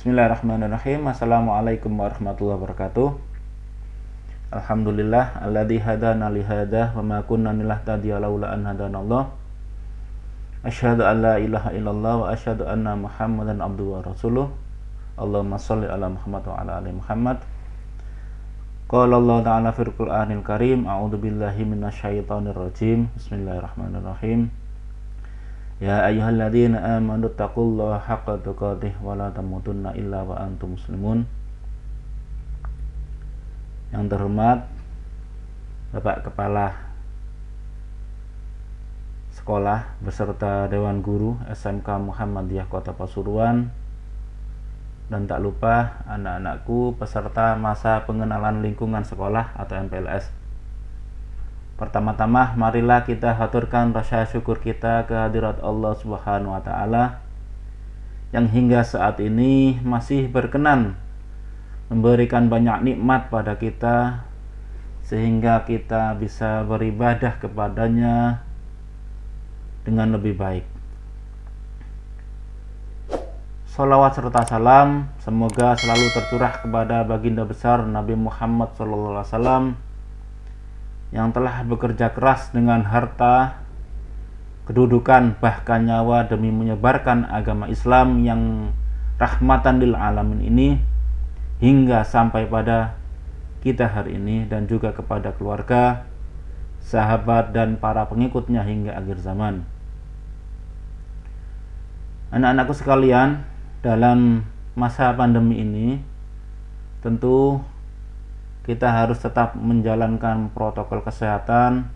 Bismillahirrahmanirrahim. Assalamualaikum warahmatullahi wabarakatuh. Alhamdulillah alladzi hadana li hada wa ma kunna linahtadiya laula an hadanallah. Asyhadu an la ilaha illallah wa asyhadu anna Muhammadan abduhu wa rasuluh. Allahumma shalli ala Muhammad wa ala ali Muhammad. Qala Allah ta'ala fil Qur'anil Karim, a'udzu billahi minasyaitonir rajim. Bismillahirrahmanirrahim. Ya ayyuhalladzina amanu taqullaha haqqa tuqatih wa la tamutunna illa wa antum muslimun. Yang terhormat Bapak Kepala Sekolah beserta Dewan Guru SMK Muhammadiyah Kota Pasuruan, dan tak lupa anak-anakku peserta masa pengenalan lingkungan sekolah atau MPLS. Pertama-tama marilah kita haturkan rasa syukur kita kehadirat Allah Subhanahu wa taala yang hingga saat ini masih berkenan memberikan banyak nikmat pada kita sehingga kita bisa beribadah kepadanya dengan lebih baik. Sholawat serta salam semoga selalu tercurah kepada baginda besar Nabi Muhammad SAW yang telah bekerja keras dengan harta, kedudukan, bahkan nyawa demi menyebarkan agama Islam yang rahmatan lil alamin ini hingga sampai pada kita hari ini, dan juga kepada keluarga, sahabat, dan para pengikutnya hingga akhir zaman. Anak-anakku sekalian, dalam masa pandemi ini tentu kita harus tetap menjalankan protokol kesehatan,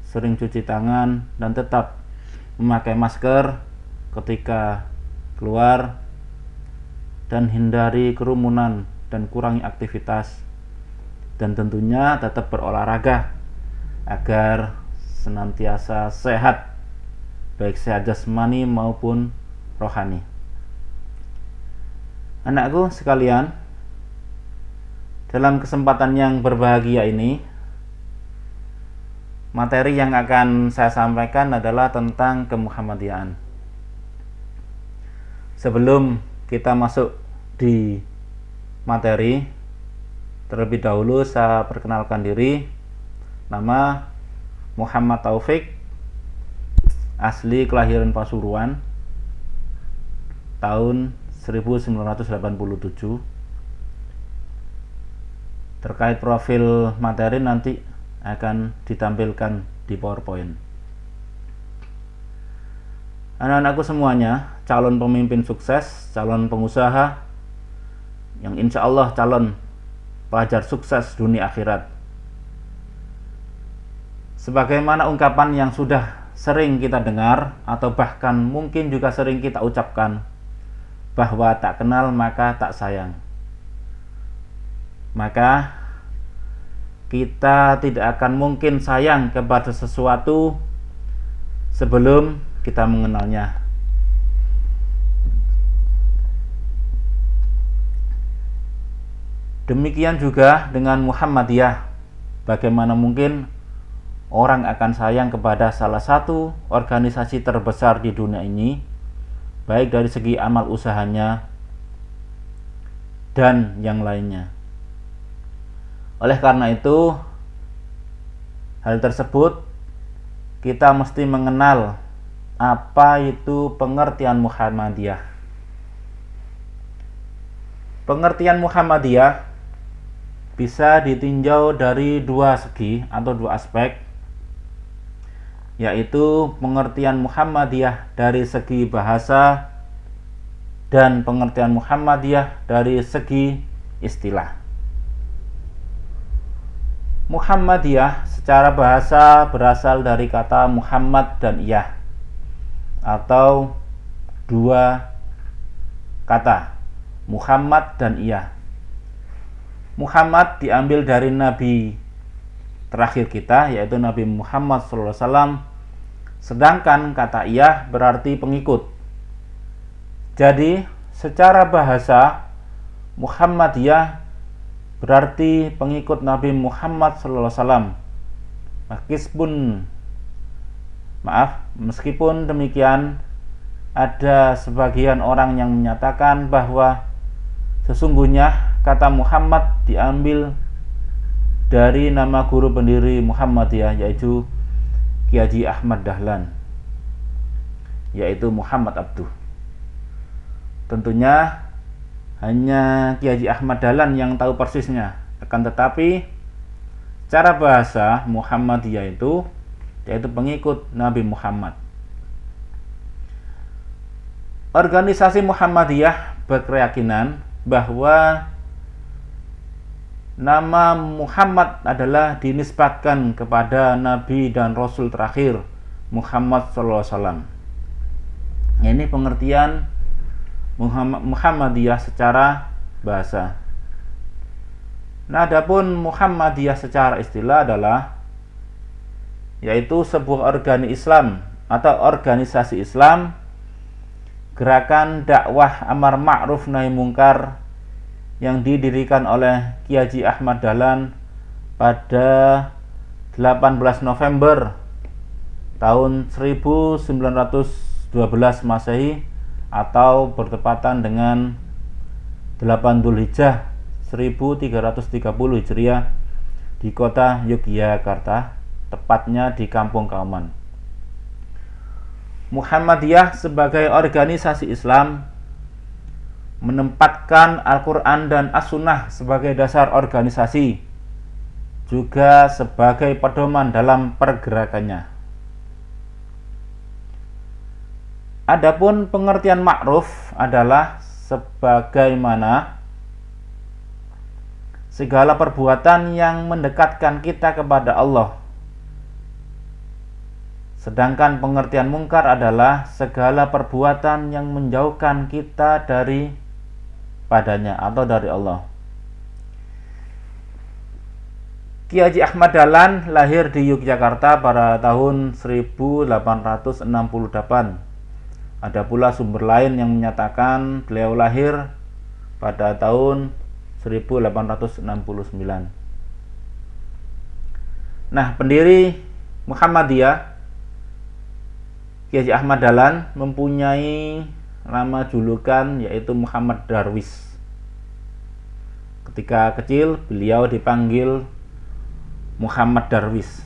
sering cuci tangan, dan tetap memakai masker ketika keluar, dan hindari kerumunan dan kurangi aktivitas, dan tentunya tetap berolahraga agar senantiasa sehat, baik sehat jasmani maupun rohani. Anakku sekalian, dalam kesempatan yang berbahagia ini, materi yang akan saya sampaikan adalah tentang kemuhammadiyahan. Sebelum kita masuk di materi, terlebih dahulu saya perkenalkan diri. Nama Muhammad Taufik, asli kelahiran Pasuruan, tahun 1987. Terkait profil materi nanti akan ditampilkan di PowerPoint. Anak-anakku semuanya, calon pemimpin sukses, calon pengusaha, yang insya Allah calon pelajar sukses dunia akhirat. Sebagaimana ungkapan yang sudah sering kita dengar, atau bahkan mungkin juga sering kita ucapkan, bahwa tak kenal maka tak sayang. Maka kita tidak akan mungkin sayang kepada sesuatu sebelum kita mengenalnya. Demikian juga dengan Muhammadiyah. Bagaimana mungkin orang akan sayang kepada salah satu organisasi terbesar di dunia ini, baik dari segi amal usahanya dan yang lainnya. Oleh karena itu, hal tersebut kita mesti mengenal apa itu pengertian Muhammadiyah. Pengertian Muhammadiyah bisa ditinjau dari dua segi atau dua aspek, yaitu pengertian Muhammadiyah dari segi bahasa dan pengertian Muhammadiyah dari segi istilah. Muhammadiyah secara bahasa berasal dari kata Muhammad dan Iyah, atau dua kata, Muhammad dan Iyah. Muhammad diambil dari Nabi terakhir kita, yaitu Nabi Muhammad SAW, sedangkan kata Iyah berarti pengikut. Jadi secara bahasa Muhammadiyah berarti pengikut Nabi Muhammad SAW. Meskipun demikian, ada sebagian orang yang menyatakan bahwa sesungguhnya kata Muhammad diambil dari nama guru pendiri Muhammadiyah, yaitu Ki Haji Ahmad Dahlan, yaitu Muhammad Abduh. Tentunya hanya Ki Haji Ahmad Dahlan yang tahu persisnya. Akan tetapi secara bahasa Muhammadiyah itu yaitu pengikut Nabi Muhammad. Organisasi Muhammadiyah berkeyakinan bahwa nama Muhammad adalah dinisbatkan kepada Nabi dan Rasul terakhir Muhammad SAW. Ini pengertian Muhammadiyah secara bahasa. Nah, adapun Muhammadiyah secara istilah adalah yaitu sebuah organisasi Islam, gerakan dakwah amar ma'ruf nahi mungkar yang didirikan oleh Ki Haji Ahmad Dahlan pada 18 November tahun 1912 Masehi atau bertepatan dengan 8 Dzulhijjah 1330 Hijriah di kota Yogyakarta, tepatnya di Kampung Kauman. Muhammadiyah sebagai organisasi Islam menempatkan Al-Quran dan As-Sunnah sebagai dasar organisasi, juga sebagai pedoman dalam pergerakannya. Adapun pengertian ma'ruf adalah sebagaimana segala perbuatan yang mendekatkan kita kepada Allah. Sedangkan pengertian mungkar adalah segala perbuatan yang menjauhkan kita dari padanya atau dari Allah. Ki Haji Ahmad Dahlan lahir di Yogyakarta pada tahun 1868. Ada pula sumber lain yang menyatakan beliau lahir pada tahun 1869. Nah, pendiri Muhammadiyah Ki Haji Ahmad Dahlan mempunyai nama julukan yaitu Muhammad Darwis. Ketika kecil beliau dipanggil Muhammad Darwis.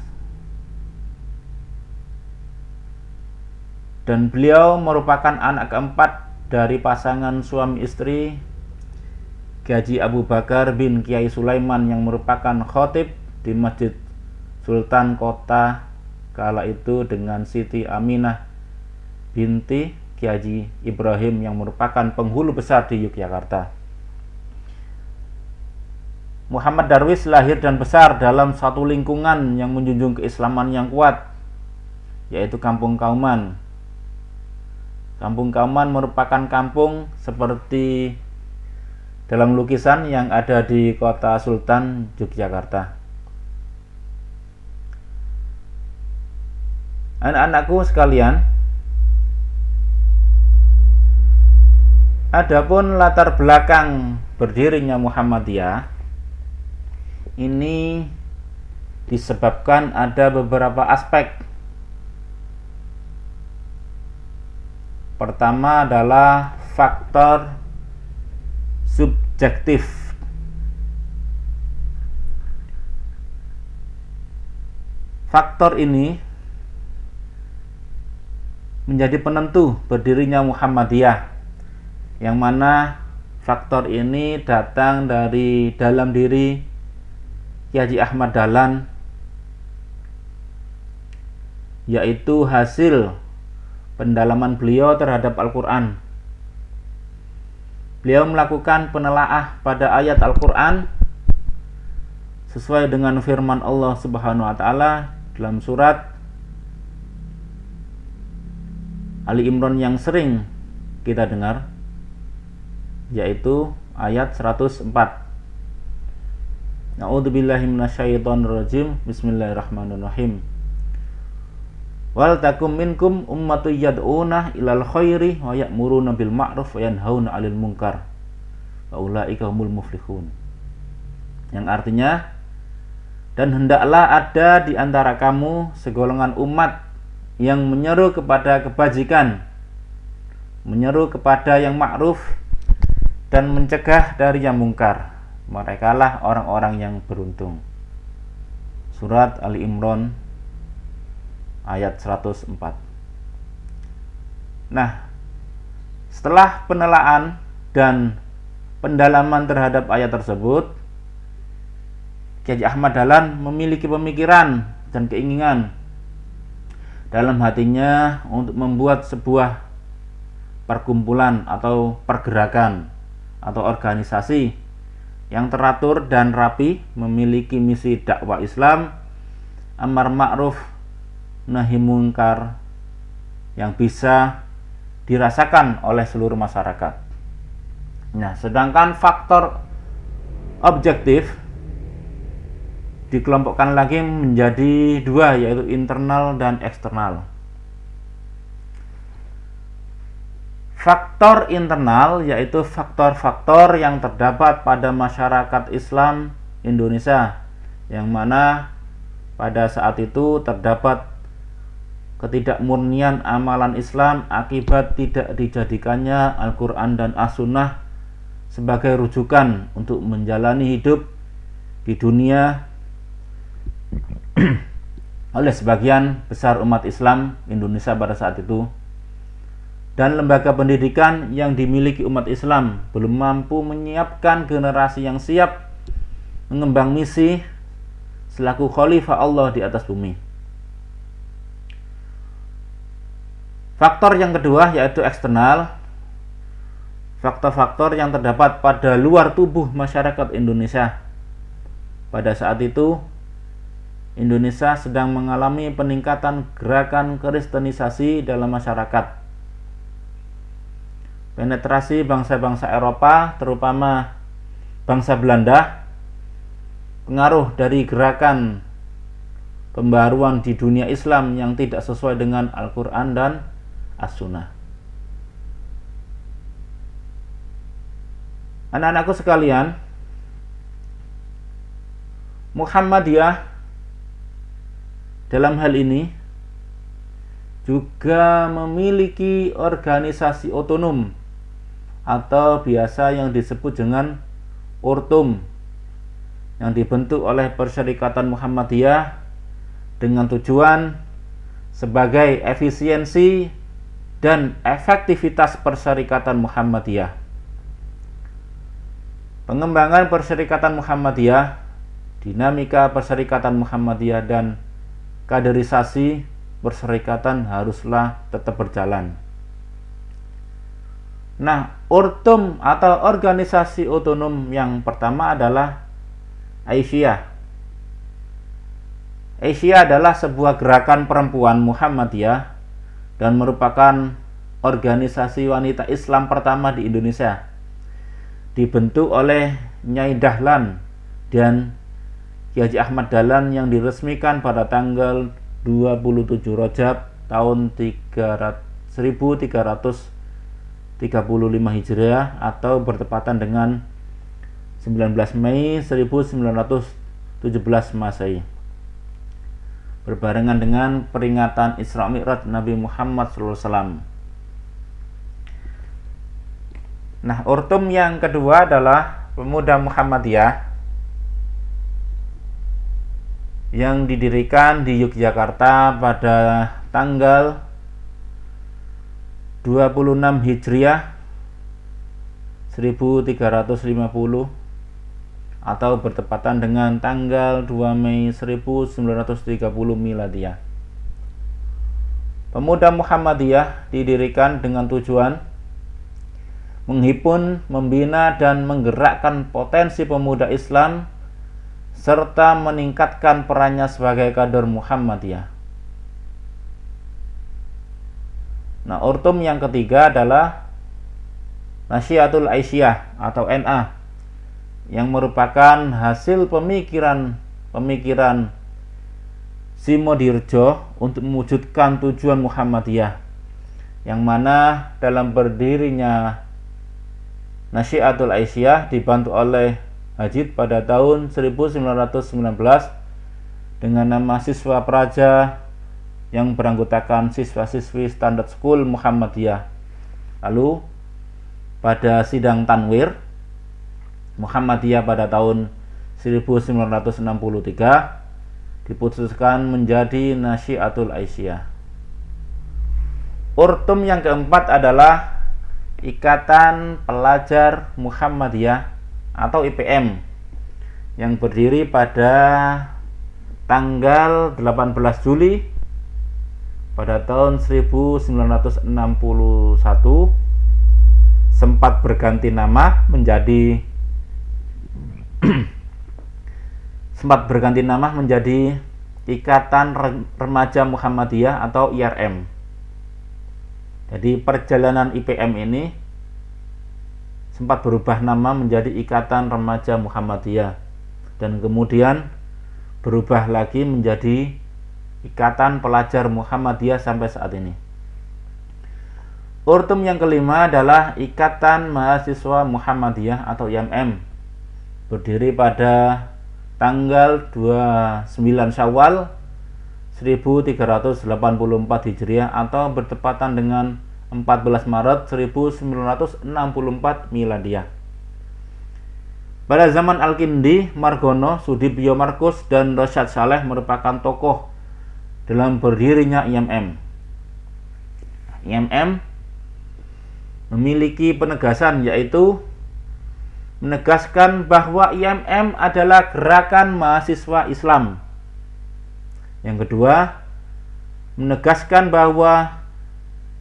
Dan beliau merupakan anak keempat dari pasangan suami istri Ki Haji Abu Bakar bin Kiai Sulaiman yang merupakan khatib di Masjid Sultan Kota kala itu dengan Siti Aminah binti Ki Haji Ibrahim yang merupakan penghulu besar di Yogyakarta. Muhammad Darwis lahir dan besar dalam satu lingkungan yang menjunjung keislaman yang kuat, yaitu Kampung Kauman. Kampung Kauman merupakan kampung seperti dalam lukisan yang ada di kota Sultan Yogyakarta. Anak-anakku sekalian, adapun latar belakang berdirinya Muhammadiyah ini disebabkan ada beberapa aspek. Pertama adalah faktor subjektif. Faktor ini menjadi penentu berdirinya Muhammadiyah, yang mana faktor ini datang dari dalam diri Ki Haji Ahmad Dahlan, yaitu hasil pendalaman beliau terhadap Al-Quran. Beliau melakukan penelaah pada ayat Al-Quran sesuai dengan firman Allah Subhanahu wa Ta'ala dalam surat Ali Imran yang sering kita dengar, yaitu ayat 104. A'udzubillahi minasyaitonirrajim. Bismillahirrahmanirrahim. Wal takum minkum ummatun yad'una ilal khairi wa ya'muruna bil ma'ruf wa yanhauna 'anil munkar wa ulaika humul muflihun. Yang artinya, dan hendaklah ada di antara kamu segolongan umat yang menyeru kepada kebajikan menyeru kepada yang ma'ruf dan mencegah dari yang mungkar. Merekalah orang-orang yang beruntung. Surat Ali Imran ayat 104. Nah, setelah penelaan dan pendalaman terhadap ayat tersebut, Kiai Ahmad Dahlan memiliki pemikiran dan keinginan dalam hatinya untuk membuat sebuah perkumpulan atau pergerakan atau organisasi yang teratur dan rapi, memiliki misi dakwah Islam, amar ma'ruf nahi munkar yang bisa dirasakan oleh seluruh masyarakat. Nah, sedangkan faktor objektif dikelompokkan lagi menjadi dua, yaitu internal dan eksternal. Faktor internal yaitu faktor-faktor yang terdapat pada masyarakat Islam Indonesia, yang mana pada saat itu terdapat ketidakmurnian amalan Islam akibat tidak dijadikannya Al-Quran dan As-Sunnah sebagai rujukan untuk menjalani hidup di dunia oleh sebagian besar umat Islam Indonesia pada saat itu. Dan lembaga pendidikan yang dimiliki umat Islam belum mampu menyiapkan generasi yang siap mengemban misi selaku khalifah Allah di atas bumi. Faktor yang kedua yaitu eksternal. Faktor-faktor yang terdapat pada luar tubuh masyarakat Indonesia. Pada saat itu Indonesia sedang mengalami peningkatan gerakan kristenisasi dalam masyarakat. Penetrasi bangsa-bangsa Eropa, terutama bangsa Belanda, pengaruh dari gerakan pembaruan di dunia Islam yang tidak sesuai dengan Al-Quran dan As-Sunnah. Anak-anakku sekalian, Muhammadiyah dalam hal ini juga memiliki organisasi otonom atau biasa yang disebut dengan Ortum, yang dibentuk oleh Perserikatan Muhammadiyah dengan tujuan sebagai efisiensi dan efektivitas Perserikatan Muhammadiyah. Pengembangan Perserikatan Muhammadiyah, dinamika Perserikatan Muhammadiyah dan kaderisasi perserikatan haruslah tetap berjalan. Nah, Ortum atau organisasi otonom yang pertama adalah Aisyah. Aisyah adalah sebuah gerakan perempuan Muhammadiyah dan merupakan organisasi wanita Islam pertama di Indonesia. Dibentuk oleh Nyai Dahlan dan Kiai Ahmad Dahlan yang diresmikan pada tanggal 27 Rajab tahun 1335 Hijriah atau bertepatan dengan 19 Mei 1917 Masehi, berbarengan dengan peringatan Isra Mi'raj Nabi Muhammad SAW. Nah, Ortum yang kedua adalah Pemuda Muhammadiyah yang didirikan di Yogyakarta pada tanggal 26 Hijriah 1350 atau bertepatan dengan tanggal 2 Mei 1930 Miladiyah. Pemuda Muhammadiyah didirikan dengan tujuan menghimpun, membina dan menggerakkan potensi pemuda Islam serta meningkatkan perannya sebagai kader Muhammadiyah. Nah, Ortum yang ketiga adalah Nasyiatul Aisyah atau NA, yang merupakan hasil pemikiran Simodirjo untuk mewujudkan tujuan Muhammadiyah, yang mana dalam berdirinya Nasyiatul Aisyah dibantu oleh Hajid pada tahun 1919 dengan nama Siswa Praja yang beranggotakan siswa-siswi Standard School Muhammadiyah Lalu pada sidang Tanwir Muhammadiyah pada tahun 1963 diputuskan menjadi Nasyiatul Aisyah. Urtum yang keempat adalah Ikatan Pelajar Muhammadiyah atau IPM yang berdiri pada tanggal 18 Juli pada tahun 1961, sempat berganti nama menjadi Ikatan Remaja Muhammadiyah atau IRM. Jadi perjalanan IPM ini sempat berubah nama menjadi Ikatan Remaja Muhammadiyah dan kemudian berubah lagi menjadi Ikatan Pelajar Muhammadiyah sampai saat ini. Urtum yang kelima adalah Ikatan Mahasiswa Muhammadiyah atau IMM, berdiri pada tanggal 29 Syawal 1384 Hijriah atau bertepatan dengan 14 Maret 1964 Miladiah. Pada zaman Al-Kindi, Margono, Sudibyo Markus, dan Rosyad Saleh merupakan tokoh dalam berdirinya IMM. IMM memiliki penegasan, yaitu menegaskan bahwa IMM adalah gerakan mahasiswa Islam. Yang kedua, menegaskan bahwa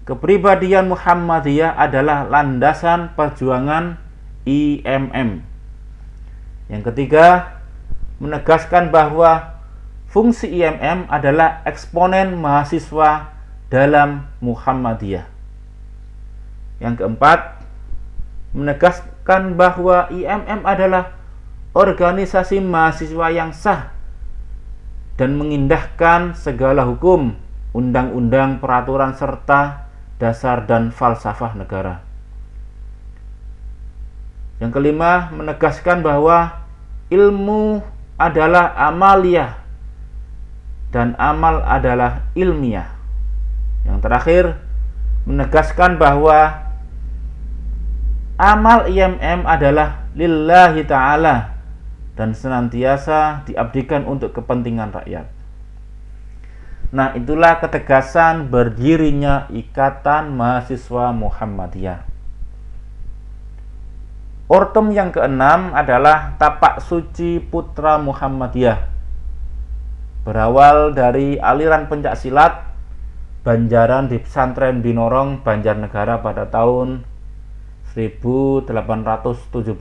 kepribadian Muhammadiyah adalah landasan perjuangan IMM. Yang ketiga, menegaskan bahwa fungsi IMM adalah eksponen mahasiswa dalam Muhammadiyah. Yang keempat, menegaskan bahwa IMM adalah organisasi mahasiswa yang sah dan mengindahkan segala hukum, undang-undang, peraturan, serta dasar dan falsafah negara. Yang kelima, menegaskan bahwa ilmu adalah amaliyah dan amal adalah ilmiah. Yang terakhir, menegaskan bahwa amal IMM adalah lillahi ta'ala dan senantiasa diabdikan untuk kepentingan rakyat. Nah, itulah ketegasan berdirinya Ikatan Mahasiswa Muhammadiyah. Urtum yang keenam adalah Tapak Suci Putra Muhammadiyah, berawal dari aliran pencak silat Banjaran di Pesantren Binorong, Banjarnegara pada tahun 1872.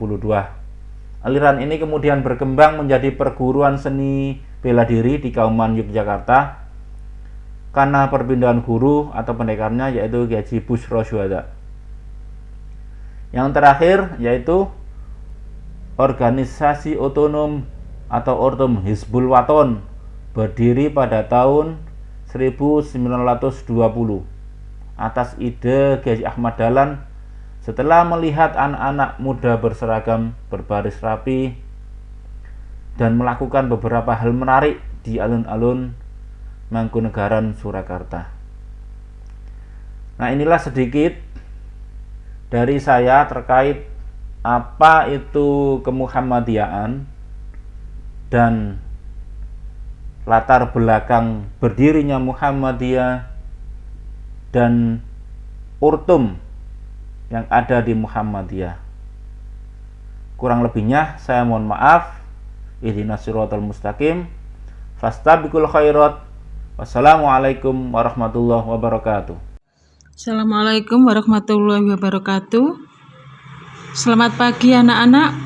Aliran ini kemudian berkembang menjadi perguruan seni bela diri di Kauman Yogyakarta karena perpindahan guru atau pendekarnya, yaitu Kiai Haji Bushro Syuhada. Yang terakhir yaitu organisasi otonom atau Urtum Hizbul Waton, berdiri pada tahun 1920 atas ide Kiai Ahmad Dahlan setelah melihat anak-anak muda berseragam, berbaris rapi, dan melakukan beberapa hal menarik di alun-alun Mangkunegaran, Surakarta. Nah, inilah sedikit dari saya terkait apa itu kemuhammadiyahan dan latar belakang berdirinya Muhammadiyah dan urtum yang ada di Muhammadiyah. Kurang lebihnya saya mohon maaf. Ihdinas siratal mustaqim. Fastabiqul khairat. Wassalamualaikum warahmatullahi wabarakatuh. Assalamualaikum warahmatullahi wabarakatuh. Selamat pagi anak-anak.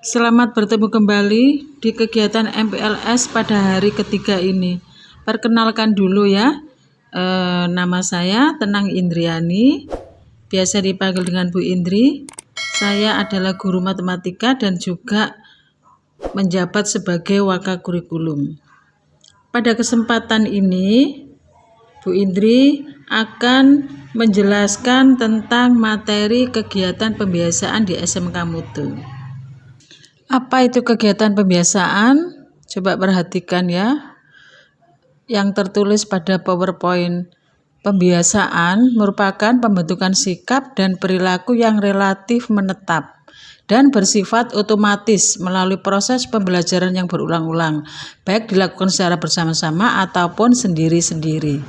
Selamat bertemu kembali di kegiatan MPLS pada hari ketiga ini. Perkenalkan dulu ya. Nama saya Tenang Indriani, biasa dipanggil dengan Bu Indri. Saya adalah guru matematika dan juga menjabat sebagai wakakurikulum. Pada kesempatan ini, Bu Indri akan menjelaskan tentang materi kegiatan pembiasaan di SMK Mutu. Apa itu kegiatan pembiasaan? Coba perhatikan ya. Yang tertulis pada PowerPoint Pembiasaan merupakan pembentukan sikap dan perilaku yang relatif menetap dan bersifat otomatis melalui proses pembelajaran yang berulang-ulang, baik dilakukan secara bersama-sama ataupun sendiri-sendiri.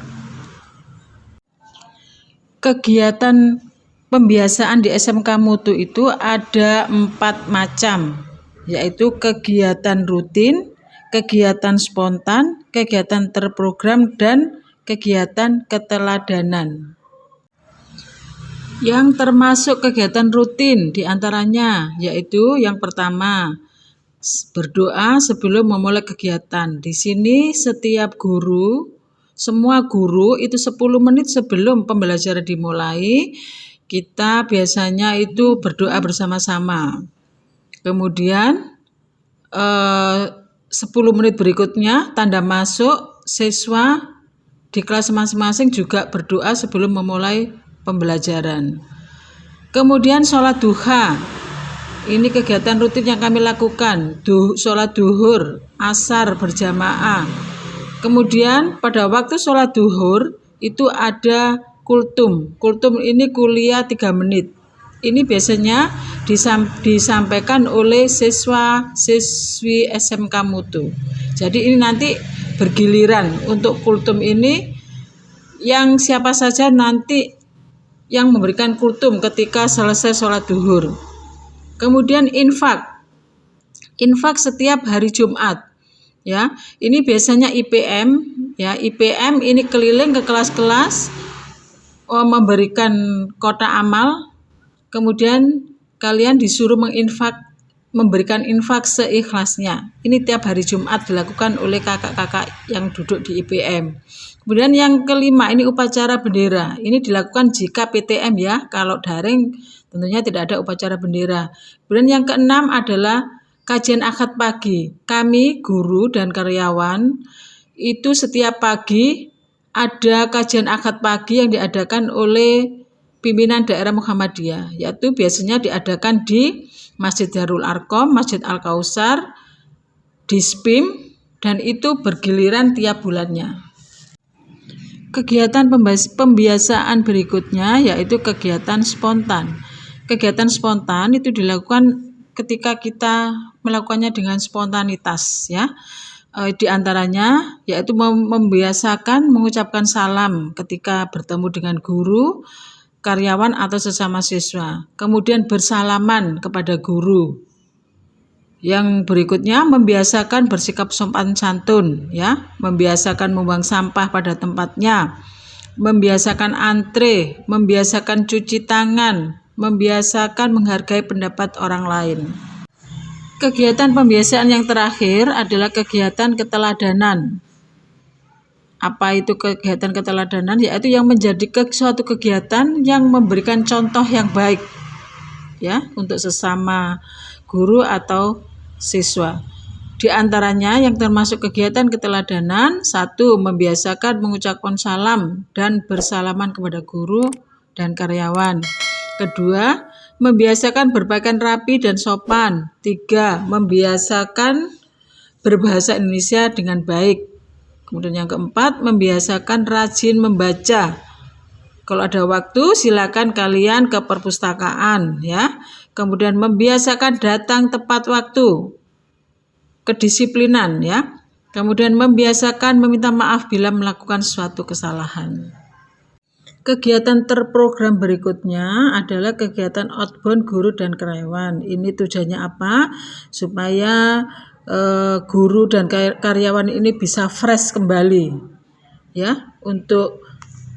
Kegiatan pembiasaan di SMK Mutu itu ada 4 macam, yaitu kegiatan rutin, kegiatan spontan, kegiatan terprogram, dan kegiatan keteladanan. Yang termasuk kegiatan rutin diantaranya yaitu yang pertama, berdoa sebelum memulai kegiatan. Di sini semua guru itu 10 menit sebelum pembelajaran dimulai, kita biasanya itu berdoa bersama-sama. Kemudian 10 menit berikutnya tanda masuk, siswa di kelas masing-masing juga berdoa sebelum memulai pembelajaran. Kemudian sholat duha, ini kegiatan rutin yang kami lakukan, sholat duhur, asar berjamaah. Kemudian pada waktu sholat duhur itu ada kultum ini kuliah 3 menit. Ini biasanya disampaikan oleh siswa-siswi SMK Mutu. Jadi ini nanti bergiliran untuk kultum ini, yang siapa saja nanti yang memberikan kultum ketika selesai sholat duhur. Kemudian infak setiap hari Jumat, ya. Ini biasanya IPM, ya. IPM ini keliling ke kelas-kelas memberikan kotak amal. Kemudian kalian disuruh memberikan infak seikhlasnya. Ini tiap hari Jumat dilakukan oleh kakak-kakak yang duduk di IPM. Kemudian yang kelima, ini upacara bendera. Ini dilakukan jika PTM, ya. Kalau daring tentunya tidak ada upacara bendera. Kemudian yang keenam adalah kajian akad pagi. Kami guru dan karyawan itu setiap pagi ada kajian akad pagi yang diadakan oleh pimpinan daerah Muhammadiyah, yaitu biasanya diadakan di Masjid Darul Arkom, Masjid Al-Kausar, di SPIM, dan itu bergiliran tiap bulannya. Kegiatan pembiasaan berikutnya yaitu kegiatan spontan. Kegiatan spontan itu dilakukan ketika kita melakukannya dengan spontanitas, ya. Di antaranya yaitu membiasakan mengucapkan salam ketika bertemu dengan guru, karyawan atau sesama siswa. Kemudian bersalaman kepada guru. Yang berikutnya membiasakan bersikap sopan santun, ya, membiasakan membuang sampah pada tempatnya, membiasakan antre, membiasakan cuci tangan, membiasakan menghargai pendapat orang lain. Kegiatan pembiasaan yang terakhir adalah kegiatan keteladanan. Apa itu kegiatan keteladanan? Yaitu yang menjadi suatu kegiatan yang memberikan contoh yang baik, ya, untuk sesama guru atau siswa. Di antaranya yang termasuk kegiatan keteladanan, 1. Membiasakan mengucapkan salam dan bersalaman kepada guru dan karyawan. 2. Membiasakan berpakaian rapi dan sopan. 3. Membiasakan berbahasa Indonesia dengan baik. Kemudian yang keempat, membiasakan rajin membaca. Kalau ada waktu, silakan kalian ke perpustakaan, ya. Kemudian membiasakan datang tepat waktu, kedisiplinan, ya. Kemudian membiasakan meminta maaf bila melakukan suatu kesalahan. Kegiatan terprogram berikutnya adalah kegiatan outbound guru dan karyawan. Ini tujuannya apa? Supaya guru dan karyawan ini bisa fresh kembali, ya, untuk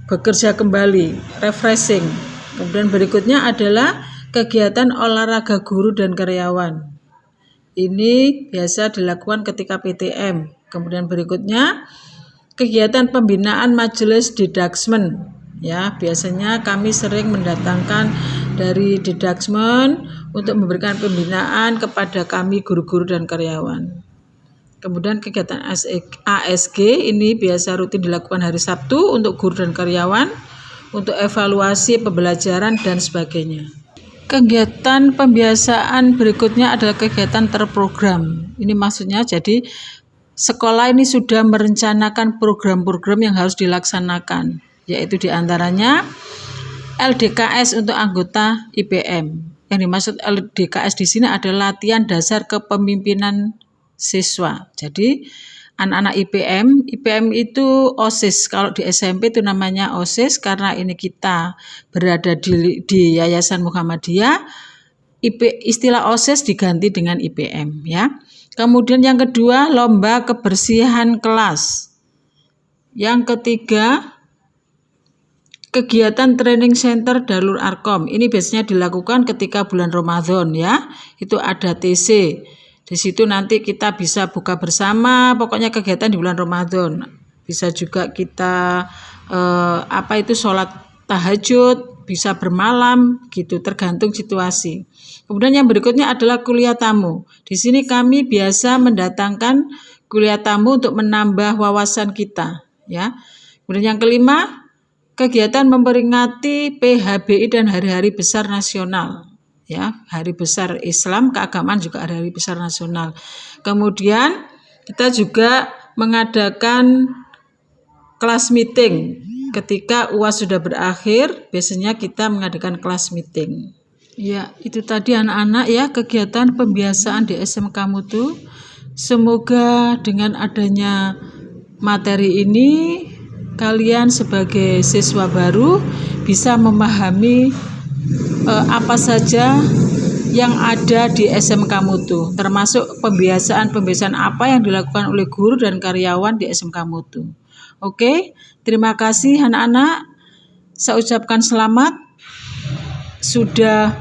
bekerja kembali, refreshing. Kemudian berikutnya adalah kegiatan olahraga guru dan karyawan. Ini biasa dilakukan ketika PTM. Kemudian berikutnya kegiatan pembinaan majelis didaksmen, ya. Biasanya kami sering mendatangkan dari didaksmen untuk memberikan pembinaan kepada kami guru-guru dan karyawan. Kemudian kegiatan ASG ini biasa rutin dilakukan hari Sabtu untuk guru dan karyawan untuk evaluasi pembelajaran dan sebagainya. Kegiatan pembiasaan berikutnya adalah kegiatan terprogram. Ini maksudnya jadi sekolah ini sudah merencanakan program-program yang harus dilaksanakan, yaitu diantaranya LDKS untuk anggota IPM. Yang dimaksud LDKS di sini adalah latihan dasar kepemimpinan siswa. Jadi anak-anak IPM itu OSIS. Kalau di SMP itu namanya OSIS karena ini kita berada di Yayasan Muhammadiyah. Istilah OSIS diganti dengan IPM ya. Kemudian yang kedua, lomba kebersihan kelas. Yang ketiga, kegiatan training center Darul Arkom. Ini biasanya dilakukan ketika bulan Ramadan ya. Itu ada TC. Di situ nanti kita bisa buka bersama, pokoknya kegiatan di bulan Ramadan. Bisa juga kita sholat tahajud, bisa bermalam gitu, tergantung situasi. Kemudian yang berikutnya adalah kuliah tamu. Di sini kami biasa mendatangkan kuliah tamu untuk menambah wawasan kita ya. Kemudian yang kelima, kegiatan memperingati PHBI dan hari-hari besar nasional. Ya, hari besar Islam, keagamaan juga hari besar nasional. Kemudian kita juga mengadakan kelas meeting. Ketika UAS sudah berakhir, biasanya kita mengadakan kelas meeting. Ya, itu tadi anak-anak ya kegiatan pembiasaan di SMK Mutu. Semoga dengan adanya materi ini kalian sebagai siswa baru bisa memahami apa saja yang ada di SMK Mutu, termasuk pembiasaan apa yang dilakukan oleh guru dan karyawan di SMK Mutu. Oke, terima kasih anak-anak. Saya ucapkan selamat sudah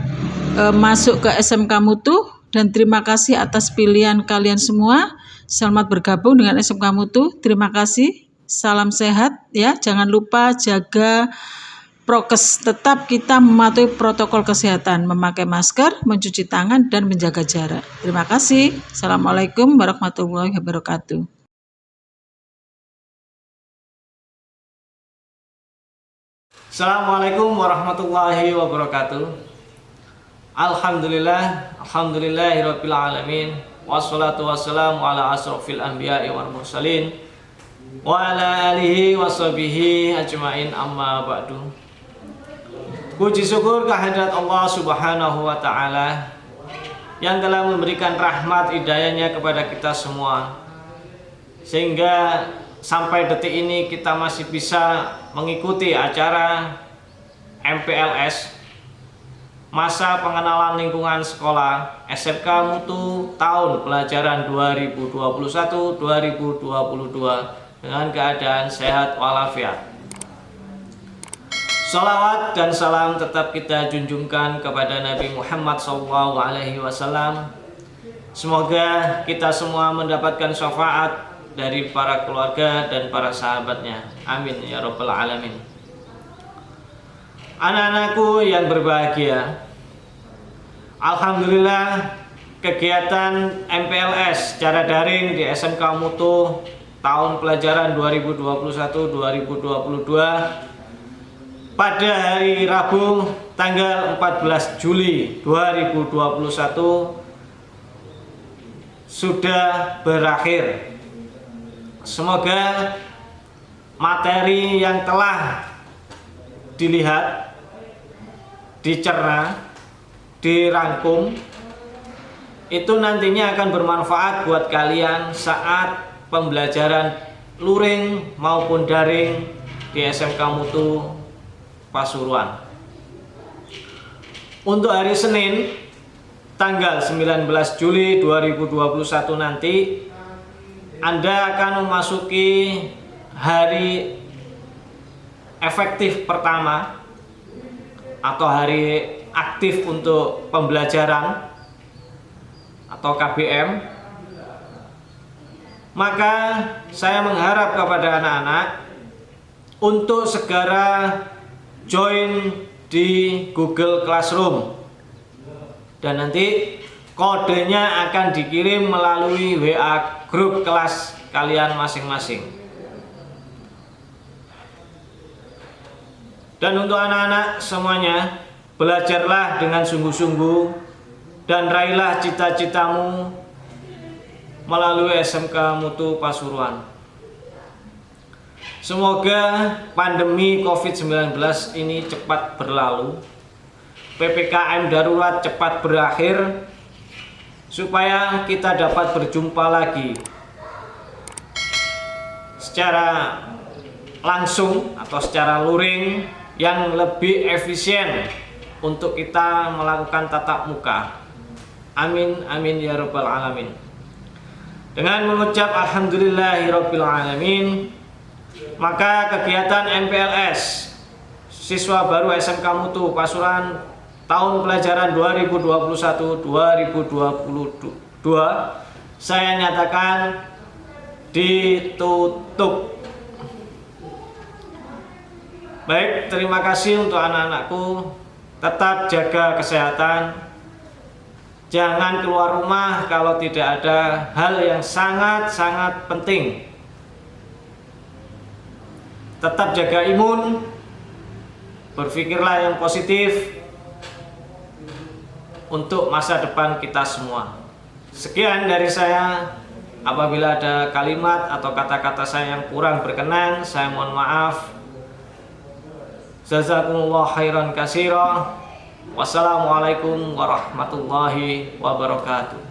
masuk ke SMK Mutu dan terima kasih atas pilihan kalian semua. Selamat bergabung dengan SMK Mutu. Terima kasih. Salam sehat ya. Jangan lupa jaga prokes, tetap kita mematuhi protokol kesehatan, memakai masker, mencuci tangan, dan menjaga jarak. Terima kasih. Assalamualaikum warahmatullahi wabarakatuh. Assalamualaikum warahmatullahi wabarakatuh. Alhamdulillahirabbil alamin. Wassalatu wassalamu ala asrofil anbiya'i wal mursalin wa ala alihi washabihi ajmain, amma ba'du. Puji syukur kehadirat Allah Subhanahu wa taala yang telah memberikan rahmat hidayahnya kepada kita semua, sehingga sampai detik ini kita masih bisa mengikuti acara MPLS, masa pengenalan lingkungan sekolah SMK Mutu tahun pelajaran 2021-2022 dengan keadaan sehat walafiat. Salawat dan salam tetap kita junjungkan kepada Nabi Muhammad SAW. Semoga kita semua mendapatkan syafaat dari para keluarga dan para sahabatnya. Amin ya rabbal alamin. Anak-anakku yang berbahagia, alhamdulillah kegiatan MPLS secara daring di SMK Mutu tahun pelajaran 2021-2022 pada hari Rabu tanggal 14 Juli 2021 sudah berakhir. Semoga materi yang telah dilihat, dicerna, dirangkum itu nantinya akan bermanfaat buat kalian saat pembelajaran luring maupun daring di SMK Mutu Pasuruan. Untuk hari Senin tanggal 19 Juli 2021 nanti Anda akan memasuki hari efektif pertama atau hari aktif untuk pembelajaran atau KBM. Maka saya mengharap kepada anak-anak untuk segera join di Google Classroom, dan nanti kodenya akan dikirim melalui WA grup kelas kalian masing-masing. Dan untuk anak-anak semuanya, belajarlah dengan sungguh-sungguh dan raihlah cita-citamu melalui SMK Mutu Pasuruan. Semoga pandemi COVID-19 ini cepat berlalu, PPKM darurat cepat berakhir, supaya kita dapat berjumpa lagi secara langsung atau secara luring yang lebih efisien untuk kita melakukan tatap muka. Amin amin ya rabbal alamin. Dengan mengucap alhamdulillahirabbil alamin, maka kegiatan MPLS siswa baru SMK Mutu Pasuruan tahun pelajaran 2021-2022 saya nyatakan ditutup. Baik, terima kasih untuk anak-anakku. Tetap jaga kesehatan. Jangan keluar rumah kalau tidak ada hal yang sangat-sangat penting. Tetap jaga imun. Berpikirlah yang positif untuk masa depan kita semua. Sekian dari saya. Apabila ada kalimat atau kata-kata saya yang kurang berkenan, saya mohon maaf. Jazakumullah khairan katsira. Wassalamualaikum warahmatullahi wabarakatuh.